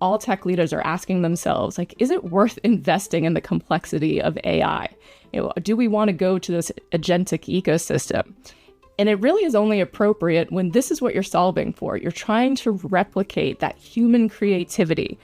all tech leaders are asking themselves, like, is it worth investing in the complexity of AI? Do we want to go to this agentic ecosystem? And it really is only appropriate when this is what you're solving for. You're trying to replicate that human creativity.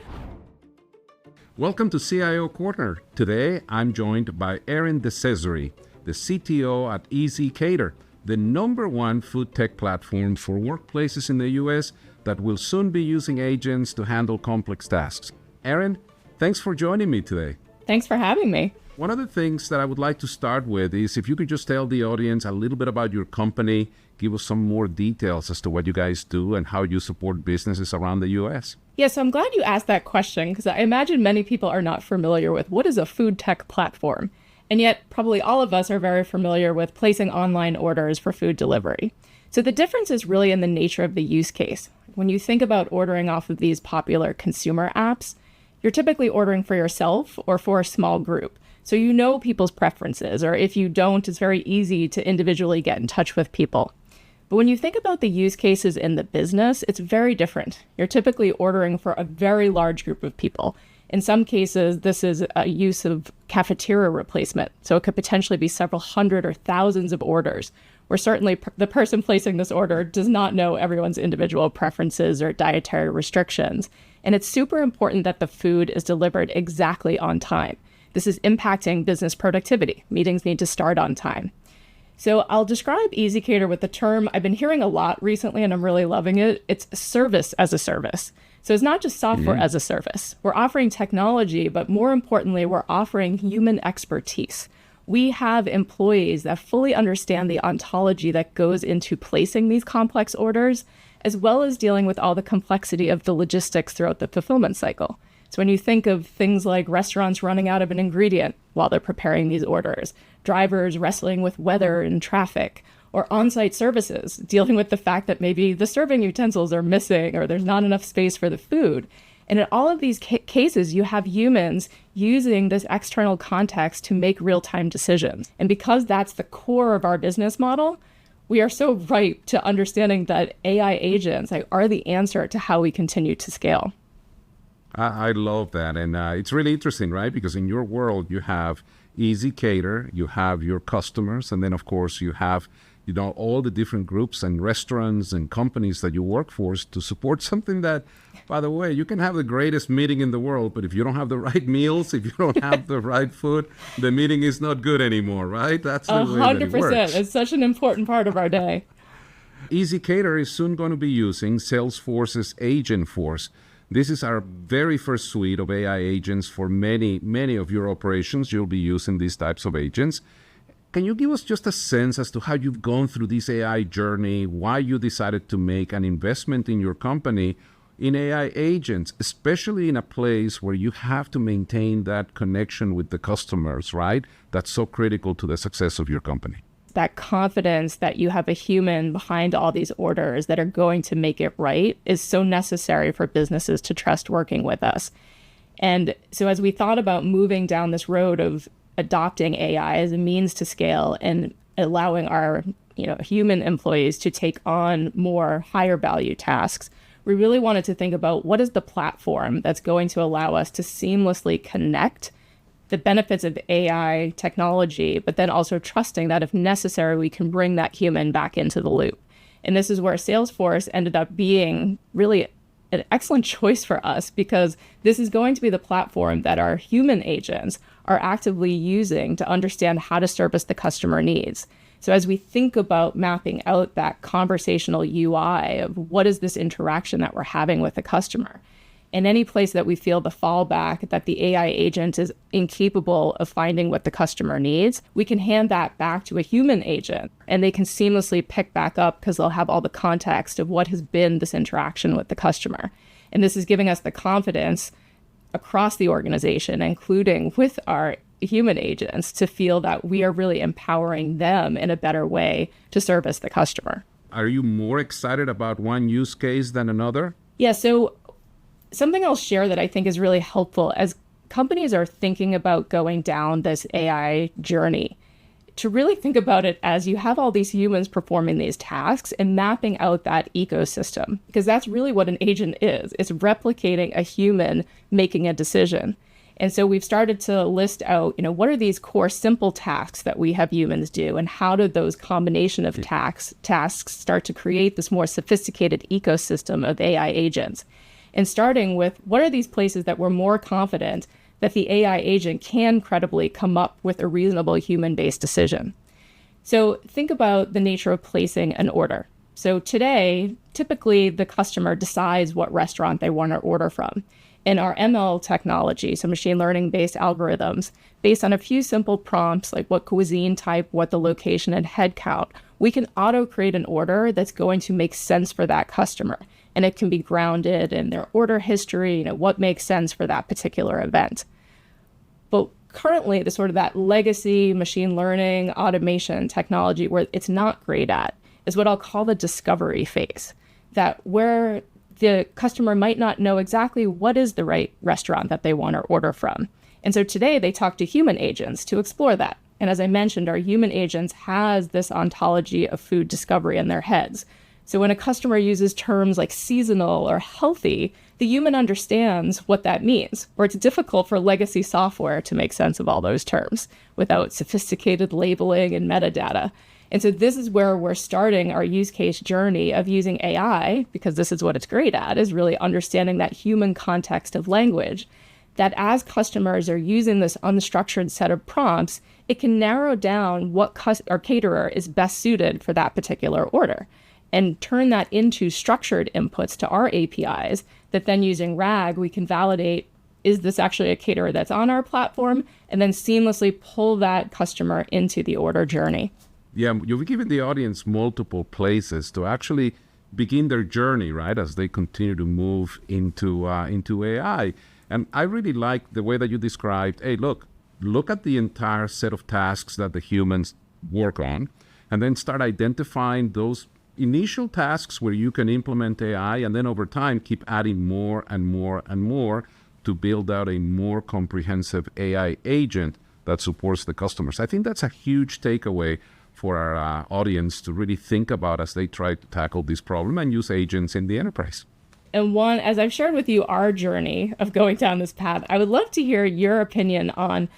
Welcome to CIO Corner. Today, I'm joined by Erin DeCesare, the CTO at ezCater, the #1 food tech platform for workplaces in the US that will soon be using agents to handle complex tasks. Erin, thanks for joining me today. Thanks for having me. One of the things that I would like to start with is if you could just tell the audience a little bit about your company, give us some more details as to what you guys do and how you support businesses around the US. Yeah, so I'm glad you asked that question because I imagine many people are not familiar with what is a food tech platform. And yet probably all of us are very familiar with placing online orders for food delivery. So the difference is really in the nature of the use case. When you think about ordering off of these popular consumer apps, you're typically ordering for yourself or for a small group. So you know people's preferences, or if you don't, it's very easy to individually get in touch with people. But when you think about the use cases in the business, it's very different. You're typically ordering for a very large group of people. In some cases, this is a use of cafeteria replacement. So it could potentially be several hundred or thousands of orders, where certainly the person placing this order does not know everyone's individual preferences or dietary restrictions. And it's super important that the food is delivered exactly on time. This is impacting business productivity. Meetings need to start on time. So I'll describe ezCater with the term I've been hearing a lot recently, and I'm really loving it. It's service as a service. So it's not just software as a service. We're offering technology, but more importantly, we're offering human expertise. We have employees that fully understand the ontology that goes into placing these complex orders, as well as dealing with all the complexity of the logistics throughout the fulfillment cycle. So when you think of things like restaurants running out of an ingredient while they're preparing these orders, drivers wrestling with weather and traffic, or on-site services dealing with the fact that maybe the serving utensils are missing or there's not enough space for the food. And in all of these cases, you have humans using this external context to make real-time decisions. And because that's the core of our business model, we are so ripe to understanding that AI agents are the answer to how we continue to scale. I love that. And it's really interesting, right? Because in your world, you have ezCater, you have your customers, and then, of course, you have all the different groups and restaurants and companies that you work for to support something that, by the way, you can have the greatest meeting in the world, but if you don't have the right meals, if you don't have the right food, the meeting is not good anymore, right? That's the way that it works. 100%. It's such an important part of our day. ezCater is soon going to be using Salesforce's Agentforce. This is our very first suite of AI agents for many, many of your operations. You'll be using these types of agents. Can you give us just a sense as to how you've gone through this AI journey, why you decided to make an investment in your company in AI agents, especially in a place where you have to maintain that connection with the customers, right? That's so critical to the success of your company. That confidence that you have a human behind all these orders that are going to make it right is so necessary for businesses to trust working with us. And so as we thought about moving down this road of adopting AI as a means to scale and allowing our human employees to take on more higher value tasks, we really wanted to think about what is the platform that's going to allow us to seamlessly connect the benefits of AI technology, but then also trusting that if necessary, we can bring that human back into the loop. And this is where Salesforce ended up being really an excellent choice for us, because this is going to be the platform that our human agents are actively using to understand how to service the customer needs. So as we think about mapping out that conversational UI of what is this interaction that we're having with the customer, in any place that we feel the fallback that the AI agent is incapable of finding what the customer needs, we can hand that back to a human agent and they can seamlessly pick back up because they'll have all the context of what has been this interaction with the customer. And this is giving us the confidence across the organization, including with our human agents, to feel that we are really empowering them in a better way to service the customer. Are you more excited about one use case than another? Yeah, so something I'll share that I think is really helpful as companies are thinking about going down this AI journey. to really think about it as you have all these humans performing these tasks and mapping out that ecosystem, because that's really what an agent is. It's replicating a human making a decision. And so we've started to list out, what are these core simple tasks that we have humans do, and how did those combination of tasks start to create this more sophisticated ecosystem of AI agents? And starting with, what are these places that we're more confident that the AI agent can credibly come up with a reasonable human-based decision? So think about the nature of placing an order. So today, typically the customer decides what restaurant they want to order from. In our ML technology, so machine learning based algorithms, based on a few simple prompts like what cuisine type, what the location, and head count, we can auto create an order that's going to make sense for that customer. And it can be grounded in their order history, what makes sense for that particular event. But currently, the sort of that legacy machine learning automation technology where it's not great at is what I'll call the discovery phase, that where the customer might not know exactly what is the right restaurant that they want to order from. And so today they talk to human agents to explore that. And as I mentioned, our human agents has this ontology of food discovery in their heads. So when a customer uses terms like seasonal or healthy, the human understands what that means, or it's difficult for legacy software to make sense of all those terms without sophisticated labeling and metadata. And so this is where we're starting our use case journey of using AI, because this is what it's great at, is really understanding that human context of language, that as customers are using this unstructured set of prompts, it can narrow down what our caterer is best suited for that particular order and turn that into structured inputs to our APIs that then using RAG, we can validate, is this actually a caterer that's on our platform, and then seamlessly pull that customer into the order journey. Yeah, you've given the audience multiple places to actually begin their journey, right, as they continue to move into AI. And I really like the way that you described, hey, look at the entire set of tasks that the humans work on, and then start identifying those initial tasks where you can implement AI, and then over time keep adding more and more and more to build out a more comprehensive AI agent that supports the customers. I think that's a huge takeaway for our audience to really think about as they try to tackle this problem and use agents in the enterprise. And Juan, as I've shared with you our journey of going down this path, I would love to hear your opinion on,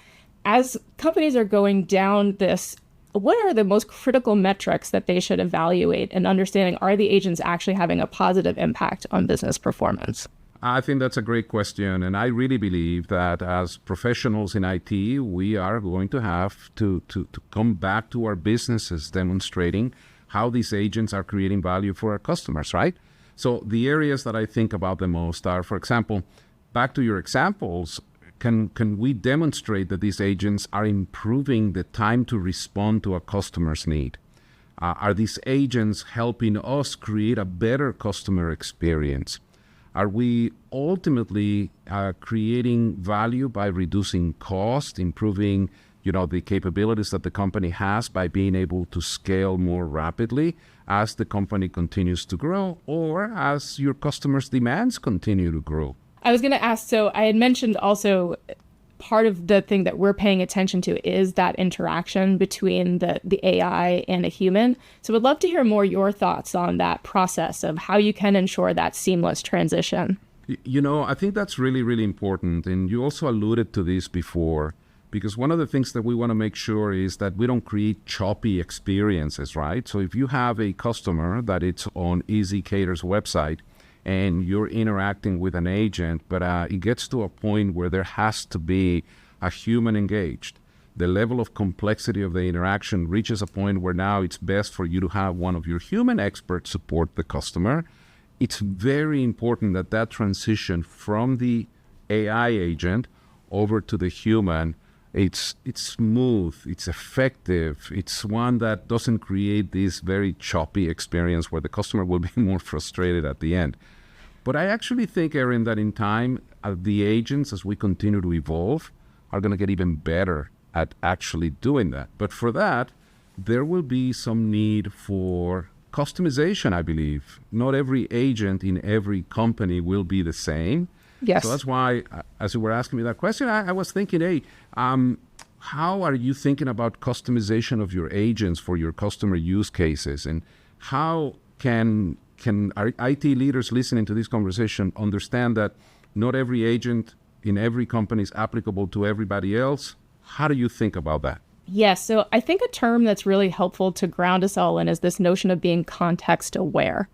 as companies are going down this, what are the most critical metrics that they should evaluate in understanding, are the agents actually having a positive impact on business performance? I think that's a great question. And I really believe that as professionals in IT, we are going to have to come back to our businesses demonstrating how these agents are creating value for our customers, right? So the areas that I think about the most are, for example, back to your examples, can we demonstrate that these agents are improving the time to respond to a customer's need? Are these agents helping us create a better customer experience? Are we ultimately creating value by reducing cost, improving, the capabilities that the company has by being able to scale more rapidly as the company continues to grow, or as your customers' demands continue to grow? I was going to ask, so I had mentioned also part of the thing that we're paying attention to is that interaction between the AI and a human. So we'd love to hear more your thoughts on that process of how you can ensure that seamless transition. I think that's really, really important. And you also alluded to this before, because one of the things that we want to make sure is that we don't create choppy experiences, right? So if you have a customer that it's on ezCater's website, and you're interacting with an agent, but it gets to a point where there has to be a human engaged. The level of complexity of the interaction reaches a point where now it's best for you to have one of your human experts support the customer. It's very important that that transition from the AI agent over to the human, it's smooth, it's effective, it's one that doesn't create this very choppy experience where the customer will be more frustrated at the end. But I actually think, Erin, that in time, the agents, as we continue to evolve, are going to get even better at actually doing that. But for that, there will be some need for customization, I believe. Not every agent in every company will be the same. Yes. So that's why, as you were asking me that question, I was thinking, hey, how are you thinking about customization of your agents for your customer use cases? And how can our IT leaders listening to this conversation understand that not every agent in every company is applicable to everybody else? How do you think about that? Yes, so I think a term that's really helpful to ground us all in is this notion of being context aware.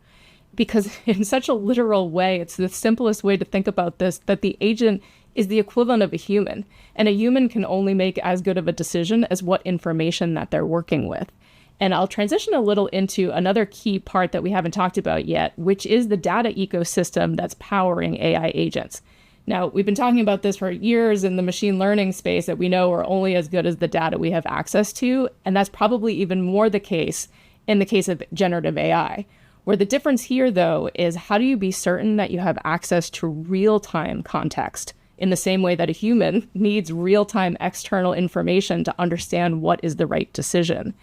Because in such a literal way, it's the simplest way to think about this, that the agent is the equivalent of a human. And a human can only make as good of a decision as what information that they're working with. And I'll transition a little into another key part that we haven't talked about yet, which is the data ecosystem that's powering AI agents. Now, we've been talking about this for years in the machine learning space, that we know we're only as good as the data we have access to. And that's probably even more the case in the case of generative AI. Where the difference here, though, is how do you be certain that you have access to real-time context in the same way that a human needs real-time external information to understand what is the right decision?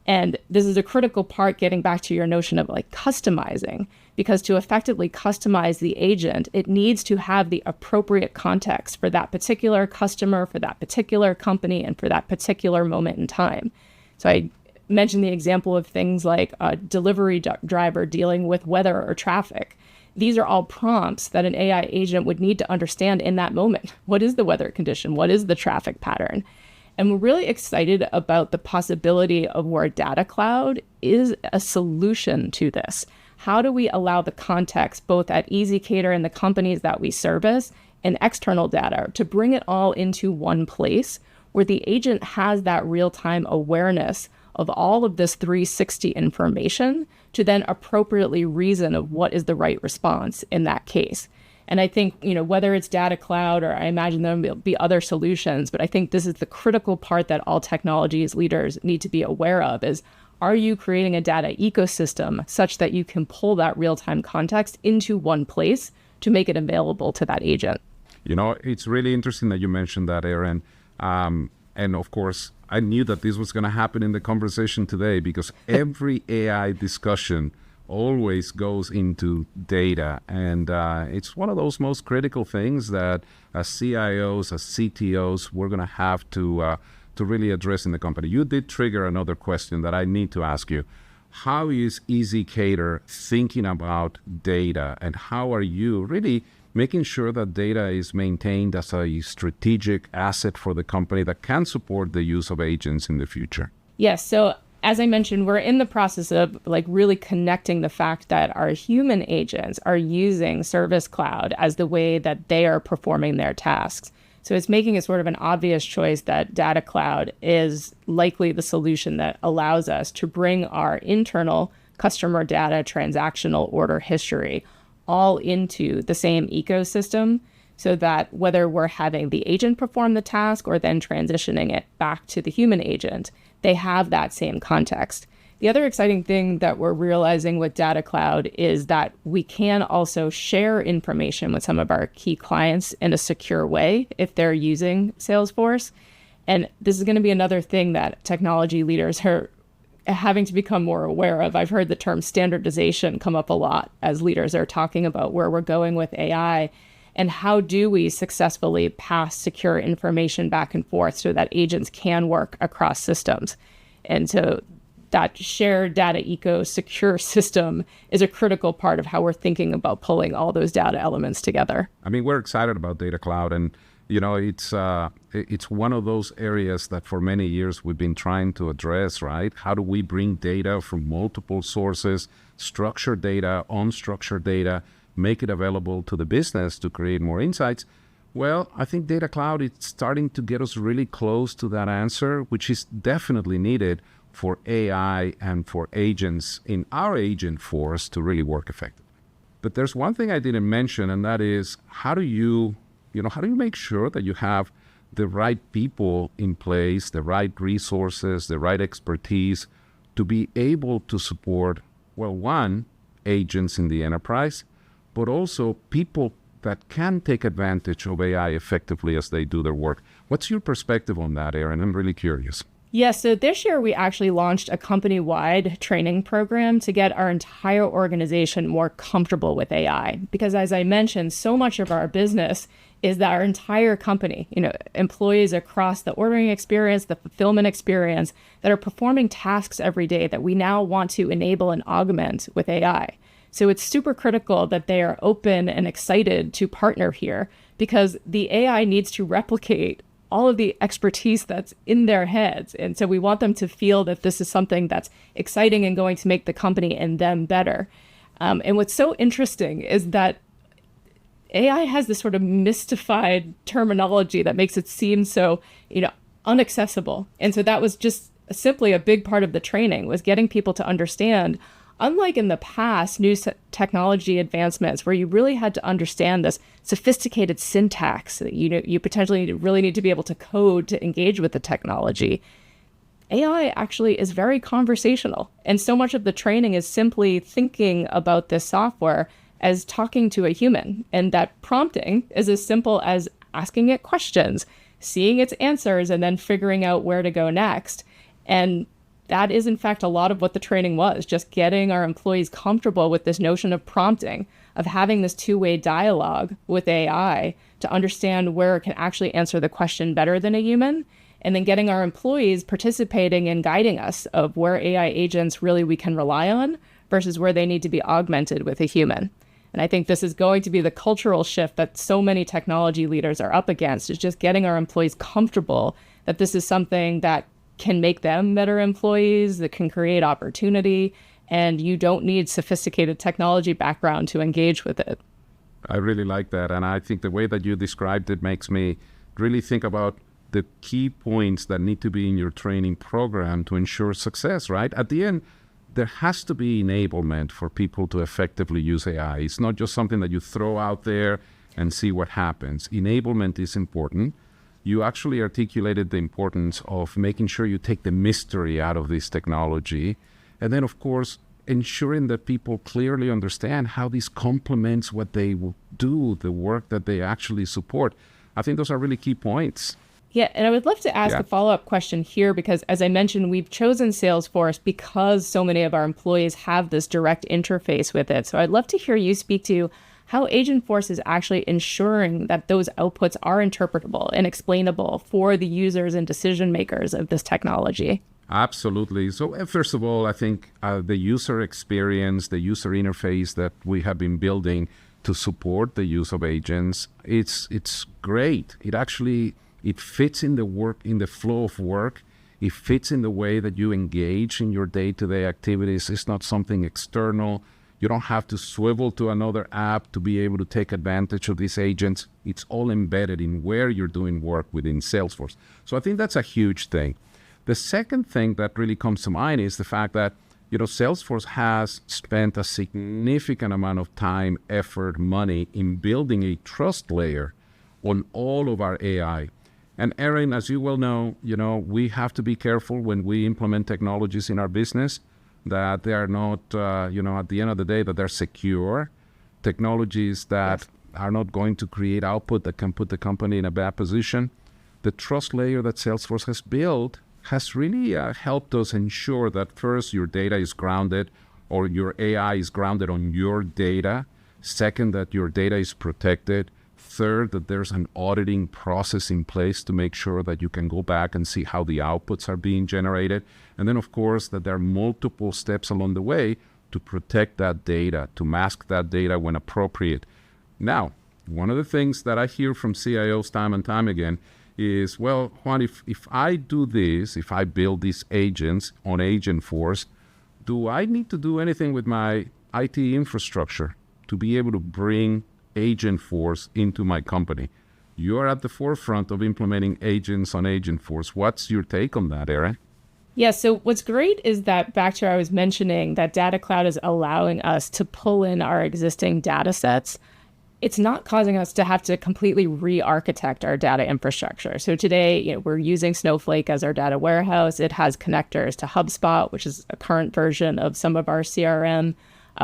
And this is a critical part, getting back to your notion of like customizing, because to effectively customize the agent, it needs to have the appropriate context for that particular customer, for that particular company, and for that particular moment in time. So I mentioned the example of things like a delivery driver dealing with weather or traffic. These are all prompts that an AI agent would need to understand in that moment. What is the weather condition? What is the traffic pattern? And we're really excited about the possibility of where Data Cloud is a solution to this. How do we allow the context, both at ezCater and the companies that we service, and external data, to bring it all into one place where the agent has that real-time awareness of all of this 360 information to then appropriately reason of what is the right response in that case. And I think, whether it's Data Cloud, or I imagine there will be other solutions, but I think this is the critical part that all technologies leaders need to be aware of is, are you creating a data ecosystem such that you can pull that real-time context into one place to make it available to that agent? It's really interesting that you mentioned that, Erin. And of course, I knew that this was going to happen in the conversation today, because every AI discussion always goes into data. And it's one of those most critical things that as CIOs, as CTOs, we're going to have to really address in the company. You did trigger another question that I need to ask you. How is ezCater thinking about data, and how are you really making sure that data is maintained as a strategic asset for the company that can support the use of agents in the future? Yes. So as I mentioned, we're in the process of really connecting the fact that our human agents are using Service Cloud as the way that they are performing their tasks. So it's making it sort of an obvious choice that Data Cloud is likely the solution that allows us to bring our internal customer data, transactional order history, all into the same ecosystem, so that whether we're having the agent perform the task or then transitioning it back to the human agent, they have that same context. The other exciting thing that we're realizing with Data Cloud is that we can also share information with some of our key clients in a secure way if they're using Salesforce. And this is going to be another thing that technology leaders are having to become more aware of. I've heard the term standardization come up a lot as leaders are talking about where we're going with AI and how do we successfully pass secure information back and forth so that agents can work across systems. And so that shared data eco secure system is a critical part of how we're thinking about pulling all those data elements together. I mean, we're excited about Data Cloud, and it's one of those areas that for many years we've been trying to address, right? How do we bring data from multiple sources, structured data, unstructured data, make it available to the business to create more insights? Well, I think Data Cloud is starting to get us really close to that answer, which is definitely needed for AI and for agents in our Agentforce to really work effectively. But there's one thing I didn't mention, and that is how do you make sure that you have the right people in place, the right resources, the right expertise to be able to support, well, one, agents in the enterprise, but also people that can take advantage of AI effectively as they do their work. What's your perspective on that, Erin? I'm really curious. Yes, so this year we actually launched a company-wide training program to get our entire organization more comfortable with AI. Because as I mentioned, so much of our business is that our entire company, employees across the ordering experience, the fulfillment experience, that are performing tasks every day that we now want to enable and augment with AI. So it's super critical that they are open and excited to partner here, because the AI needs to replicate all of the expertise that's in their heads. And so we want them to feel that this is something that's exciting and going to make the company and them better. And what's so interesting is that AI has this sort of mystified terminology that makes it seem so, unaccessible. And so that was just simply a big part of the training, was getting people to understand, unlike in the past, new technology advancements where you really had to understand this sophisticated syntax, you potentially really need to be able to code to engage with the technology. AI actually is very conversational. And so much of the training is simply thinking about this software as talking to a human. And that prompting is as simple as asking it questions, seeing its answers, and then figuring out where to go next. And that is, in fact, a lot of what the training was, just getting our employees comfortable with this notion of prompting, of having this two-way dialogue with AI to understand where it can actually answer the question better than a human, and then getting our employees participating and guiding us of where AI agents really we can rely on versus where they need to be augmented with a human. And I think this is going to be the cultural shift that so many technology leaders are up against, is just getting our employees comfortable that this is something that can make them better employees, that can create opportunity, and you don't need sophisticated technology background to engage with it. I really like that. And I think the way that you described it makes me really think about the key points that need to be in your training program to ensure success, right? At the end, there has to be enablement for people to effectively use AI. It's not just something that you throw out there and see what happens. Enablement is important. You actually articulated the importance of making sure you take the mystery out of this technology. And then, of course, ensuring that people clearly understand how this complements what they will do, the work that they actually support. I think those are really key points. Yeah, and I would love to ask a follow-up question here, because as I mentioned, we've chosen Salesforce because so many of our employees have this direct interface with it. So I'd love to hear you speak to how Agentforce is actually ensuring that those outputs are interpretable and explainable for the users and decision makers of this technology. Absolutely. So first of all, I think the user experience, the user interface that we have been building to support the use of agents, it's great. It fits in the work, in the flow of work. It fits in the way that you engage in your day-to-day activities. It's not something external. You don't have to swivel to another app to be able to take advantage of these agents. It's all embedded in where you're doing work within Salesforce. So I think that's a huge thing. The second thing that really comes to mind is the fact that, Salesforce has spent a significant amount of time, effort, money in building a trust layer on all of our AI. And Erin, as you well know, we have to be careful when we implement technologies in our business that they are not, at the end of the day, that they're secure technologies that are not going to create output that can put the company in a bad position. The trust layer that Salesforce has built has really helped us ensure that first, your data is grounded, or your AI is grounded on your data. Second, that your data is protected. Third, that there's an auditing process in place to make sure that you can go back and see how the outputs are being generated. And then, of course, that there are multiple steps along the way to protect that data, to mask that data when appropriate. Now, one of the things that I hear from CIOs time and time again is, well, Juan, if I do this, if I build these agents on Agentforce, do I need to do anything with my IT infrastructure to be able to bring Agentforce into my company? You are at the forefront of implementing agents on Agentforce. What's your take on that, Erin? Yeah, so what's great is that, back to what I was mentioning, that Data Cloud is allowing us to pull in our existing data sets. It's not causing us to have to completely re-architect our data infrastructure. So today, we're using Snowflake as our data warehouse. It has connectors to HubSpot, which is a current version of some of our CRM.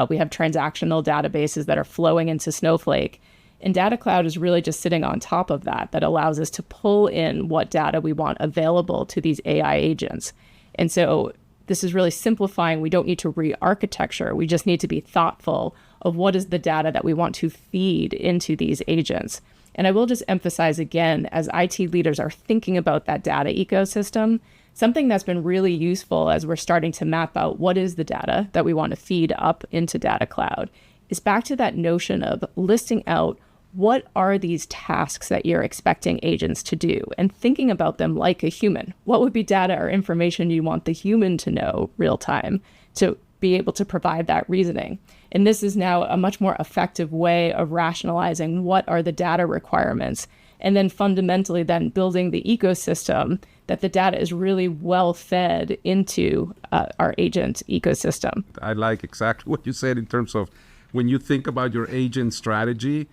We have transactional databases that are flowing into Snowflake. And Data Cloud is really just sitting on top of that allows us to pull in what data we want available to these AI agents. And so this is really simplifying. We don't need to re-architecture. We just need to be thoughtful of what is the data that we want to feed into these agents. And I will just emphasize again, as IT leaders are thinking about that data ecosystem, something that's been really useful as we're starting to map out what is the data that we want to feed up into Data Cloud is back to that notion of listing out what are these tasks that you're expecting agents to do and thinking about them like a human. What would be data or information you want the human to know real time to be able to provide that reasoning? And this is now a much more effective way of rationalizing what are the data requirements, and then fundamentally then building the ecosystem that the data is really well fed into our agent ecosystem. I like exactly what you said in terms of when you think about your agent strategy,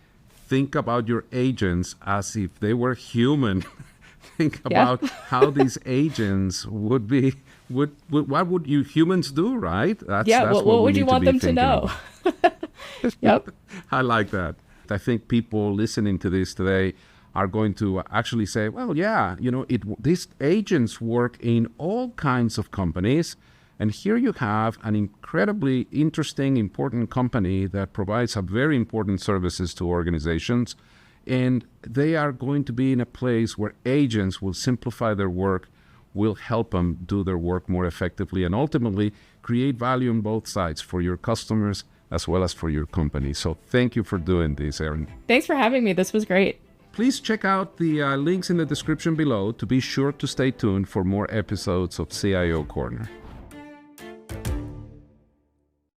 think about your agents as if they were human. Think about how these agents would be, what would you humans do, right? That's what would you want them to know? Yep. I like that. I think people listening to this today are going to actually say, well, yeah, these agents work in all kinds of companies. And here you have an incredibly interesting, important company that provides a very important services to organizations. And they are going to be in a place where agents will simplify their work, will help them do their work more effectively, and ultimately create value on both sides for your customers as well as for your company. So thank you for doing this, Erin. Thanks for having me. This was great. Please check out the links in the description below to be sure to stay tuned for more episodes of CIO Corner.